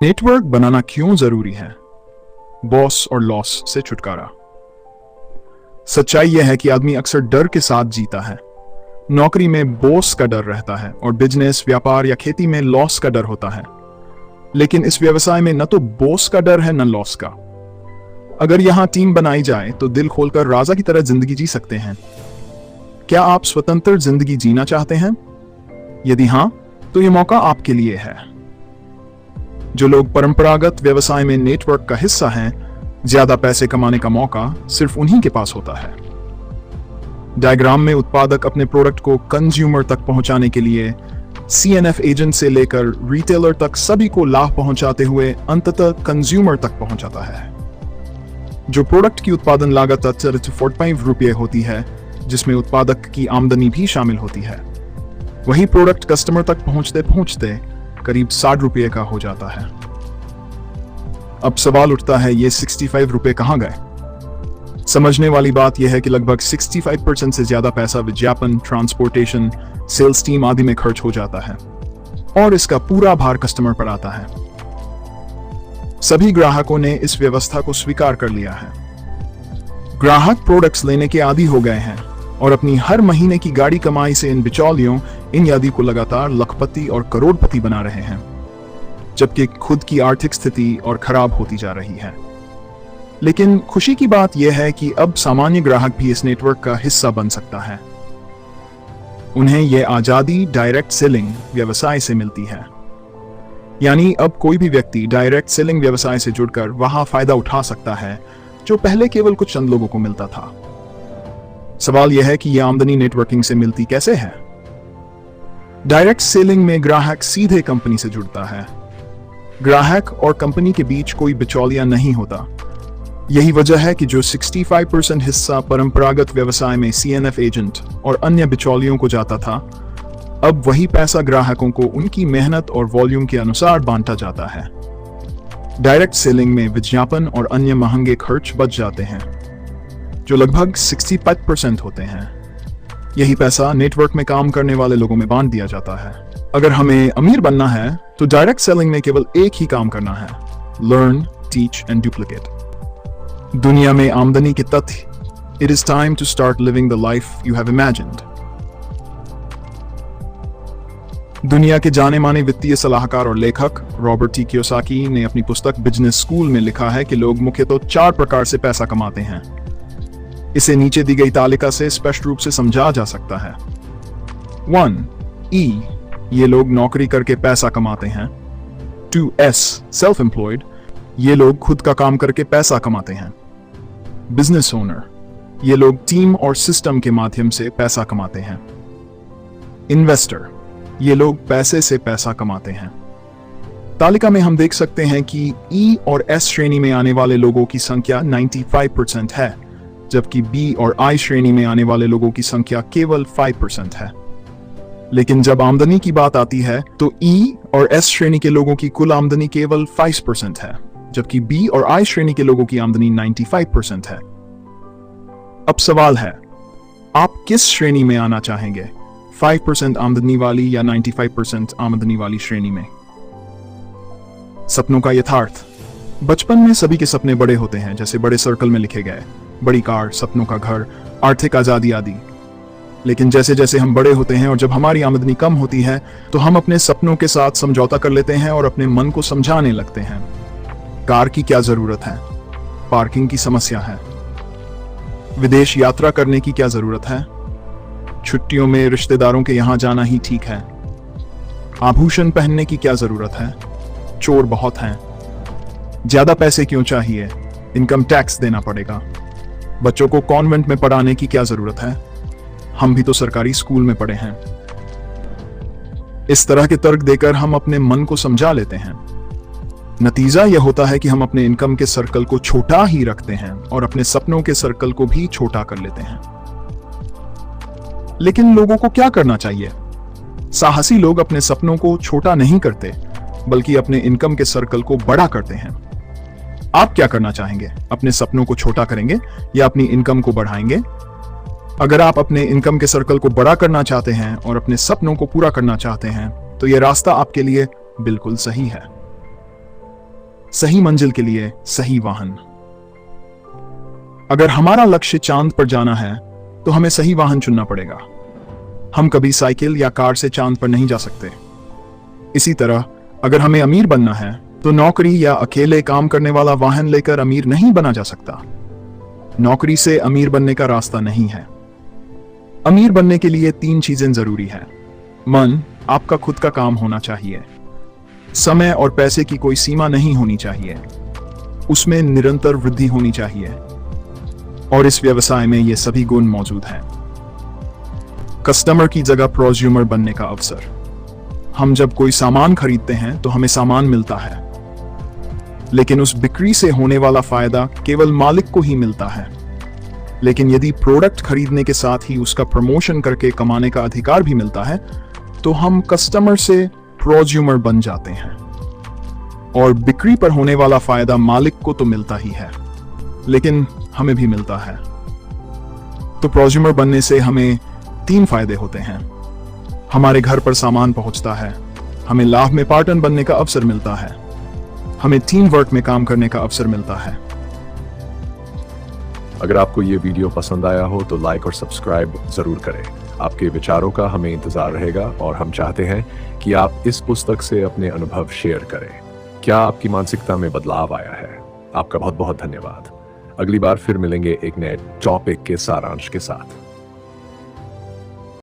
Network बनाना क्यों जरूरी है? बॉस और लॉस से छुटकारा। सच्चाई यह है कि आदमी अक्सर डर के साथ जीता है। नौकरी में बॉस का डर रहता है और बिजनेस, व्यापार या खेती में लॉस का डर होता है। लेकिन इस व्यवसाय में न तो बॉस का डर है न लॉस का। अगर यहां टीम बनाई जाए तो दिल खोलकर राजा की तरह जिंदगी जी सकते हैं। क्या आप स्वतंत्र जिंदगी जीना चाहते हैं? यदि हां, तो यह मौका आपके लिए है। जो लोग परंपरागत व्यवसाय में नेटवर्क का हिस्सा हैं, ज्यादा पैसे कमाने का मौका सिर्फ उन्हीं के पास होता है। डायग्राम में उत्पादक अपने प्रोडक्ट को कंज्यूमर तक पहुंचाने के लिए CNF एजेंट से लेकर रिटेलर तक सभी को लाभ पहुंचाते हुए अंततः कंज्यूमर तक पहुंचाता है। जो प्रोडक्ट की उत्पादन लागत 45 रुपये होती है, जिसमें उत्पादक की आमदनी भी शामिल होती है, वही प्रोडक्ट कस्टमर तक पहुंचते पहुंचते करीब 60 रुपये का हो जाता है। अब सवाल उठता है, ये 65 रुपये कहां गए? समझने वाली बात यह है कि लगभग 65% से ज्यादा पैसा विज्ञापन, ट्रांसपोर्टेशन, सेल्स टीम आदि में खर्च हो जाता है और इसका पूरा भार कस्टमर पर आता है। सभी ग्राहकों ने इस व्यवस्था को स्वीकार कर लिया है। ग्राहक प्रोडक्ट्स लेने के आदी हो गए हैं और अपनी हर महीने की गाड़ी कमाई से इन बिचौलियों इन यादी को लगातार लखपति और करोड़पति बना रहे हैं, जबकि खुद की आर्थिक स्थिति और खराब होती जा रही है। लेकिन खुशी की बात यह है कि अब सामान्य ग्राहक भी इस नेटवर्क का हिस्सा बन सकता है। उन्हें यह आजादी डायरेक्ट सेलिंग व्यवसाय से मिलती है। यानी अब कोई भी व्यक्ति डायरेक्ट सेलिंग व्यवसाय से जुड़कर वहां फायदा उठा सकता है, जो पहले केवल कुछ चंद लोगों को मिलता था। सवाल यह है कि यह आमदनी नेटवर्किंग से मिलती कैसे है? डायरेक्ट सेलिंग में ग्राहक सीधे कंपनी से जुड़ता है। ग्राहक और कंपनी के बीच कोई बिचौलिया नहीं होता। यही वजह है कि जो 65% हिस्सा परंपरागत व्यवसाय में CNF एजेंट और अन्य बिचौलियों को जाता था, अब वही पैसा ग्राहकों को उनकी मेहनत और वॉल्यूम के अनुसार बांटा जाता है। डायरेक्ट सेलिंग में विज्ञापन और अन्य महंगे खर्च बच जाते हैं, जो लगभग 65% होते हैं। यही पैसा नेटवर्क में काम करने वाले लोगों में बांट दिया जाता है। अगर हमें अमीर बनना है तो डायरेक्ट सेलिंग में केवल एक ही काम करना है: लर्न, टीच एंड डुप्लीकेट। दुनिया में आमदनी के तथ्य। It is time to start living the life you have imagined. दुनिया के जाने माने वित्तीय सलाहकार और लेखक रॉबर्ट टी कियोसाकी ने अपनी पुस्तक बिजनेस स्कूल में लिखा है कि लोग मुख्यतः 4 प्रकार से पैसा कमाते हैं। इसे नीचे दी गई तालिका से स्पष्ट रूप से समझा जा सकता है। 1. E, ये लोग नौकरी करके पैसा कमाते हैं। 2S, सेल्फ एम्प्लॉयड, ये लोग खुद का काम करके पैसा कमाते हैं। बिजनेस ओनर, ये लोग टीम और सिस्टम के माध्यम से पैसा कमाते हैं। इन्वेस्टर, ये लोग पैसे से पैसा कमाते हैं। तालिका में हम देख सकते हैं कि E और S श्रेणी में आने वाले लोगों की संख्या 95% है, जबकि B और I श्रेणी में आने वाले लोगों की संख्या केवल 5% है। लेकिन जब आमदनी की बात आती है तो E और S श्रेणी के लोगों की कुल आमदनी केवल 5% है, जबकि B और I श्रेणी के लोगों की आमदनी 95% है। अब सवाल है, आप किस श्रेणी में आना चाहेंगे? 5% आमदनी वाली या 95% आमदनी वाली श्रेणी में? सपनों का यथार्थ। बचपन में सभी के सपने बड़े होते हैं, जैसे बड़े सर्कल में लिखे गए: बड़ी कार, सपनों का घर, आर्थिक आजादी आदि। लेकिन जैसे जैसे हम बड़े होते हैं और जब हमारी आमदनी कम होती है, तो हम अपने सपनों के साथ समझौता कर लेते हैं और अपने मन को समझाने लगते हैं। कार की क्या जरूरत है? पार्किंग की समस्या है। विदेश यात्रा करने की क्या जरूरत है? छुट्टियों में रिश्तेदारों के यहां जाना ही ठीक है। आभूषण पहनने की क्या जरूरत है? चोर बहुत हैं। ज्यादा पैसे क्यों चाहिए? इनकम टैक्स देना पड़ेगा। बच्चों को कॉन्वेंट में पढ़ाने की क्या जरूरत है? हम भी तो सरकारी स्कूल में पढ़े हैं। इस तरह के तर्क देकर हम अपने मन को समझा लेते हैं। नतीजा यह होता है कि हम अपने इनकम के सर्कल को छोटा ही रखते हैं और अपने सपनों के सर्कल को भी छोटा कर लेते हैं। लेकिन लोगों को क्या करना चाहिए? साहसी लोग अपने सपनों को छोटा नहीं करते, बल्कि अपने इनकम के सर्कल को बड़ा करते हैं। आप क्या करना चाहेंगे? अपने सपनों को छोटा करेंगे या अपनी इनकम को बढ़ाएंगे? अगर आप अपने इनकम के सर्कल को बड़ा करना चाहते हैं और अपने सपनों को पूरा करना चाहते हैं, तो यह रास्ता आपके लिए बिल्कुल सही है। सही मंजिल के लिए सही वाहन। अगर हमारा लक्ष्य चांद पर जाना है तो हमें सही वाहन चुनना पड़ेगा। हम कभी साइकिल या कार से चांद पर नहीं जा सकते। इसी तरह अगर हमें अमीर बनना है तो नौकरी या अकेले काम करने वाला वाहन लेकर अमीर नहीं बना जा सकता। नौकरी से अमीर बनने का रास्ता नहीं है। अमीर बनने के लिए 3 चीजें जरूरी हैं। मन, आपका खुद का काम होना चाहिए। समय और पैसे की कोई सीमा नहीं होनी चाहिए। उसमें निरंतर वृद्धि होनी चाहिए। और इस व्यवसाय में ये सभी गुण मौजूद हैं। कस्टमर की जगह प्रोज्यूमर बनने का अवसर। हम जब कोई सामान खरीदते हैं तो हमें सामान मिलता है, लेकिन उस बिक्री से होने वाला फायदा केवल मालिक को ही मिलता है। लेकिन यदि प्रोडक्ट खरीदने के साथ ही उसका प्रमोशन करके कमाने का अधिकार भी मिलता है तो हम कस्टमर से प्रोज्यूमर बन जाते हैं। और बिक्री पर होने वाला फायदा मालिक को तो मिलता ही है, लेकिन हमें भी मिलता है। तो प्रोज्यूमर बनने से हमें 3 फायदे होते हैं। हमारे घर पर सामान पहुंचता है, हमें लाभ में पार्टनर बनने का अवसर मिलता है, हमें टीम वर्क में काम करने का अवसर मिलता है। अगर आपको ये वीडियो पसंद आया हो तो लाइक और सब्सक्राइब जरूर करें। आपके विचारों का हमें इंतजार रहेगा और हम चाहते हैं कि आप इस पुस्तक से अपने अनुभव शेयर करें। क्या आपकी मानसिकता में बदलाव आया है? आपका बहुत बहुत धन्यवाद। अगली बार फिर मिलेंगे एक नए टॉपिक के सारांश के साथ।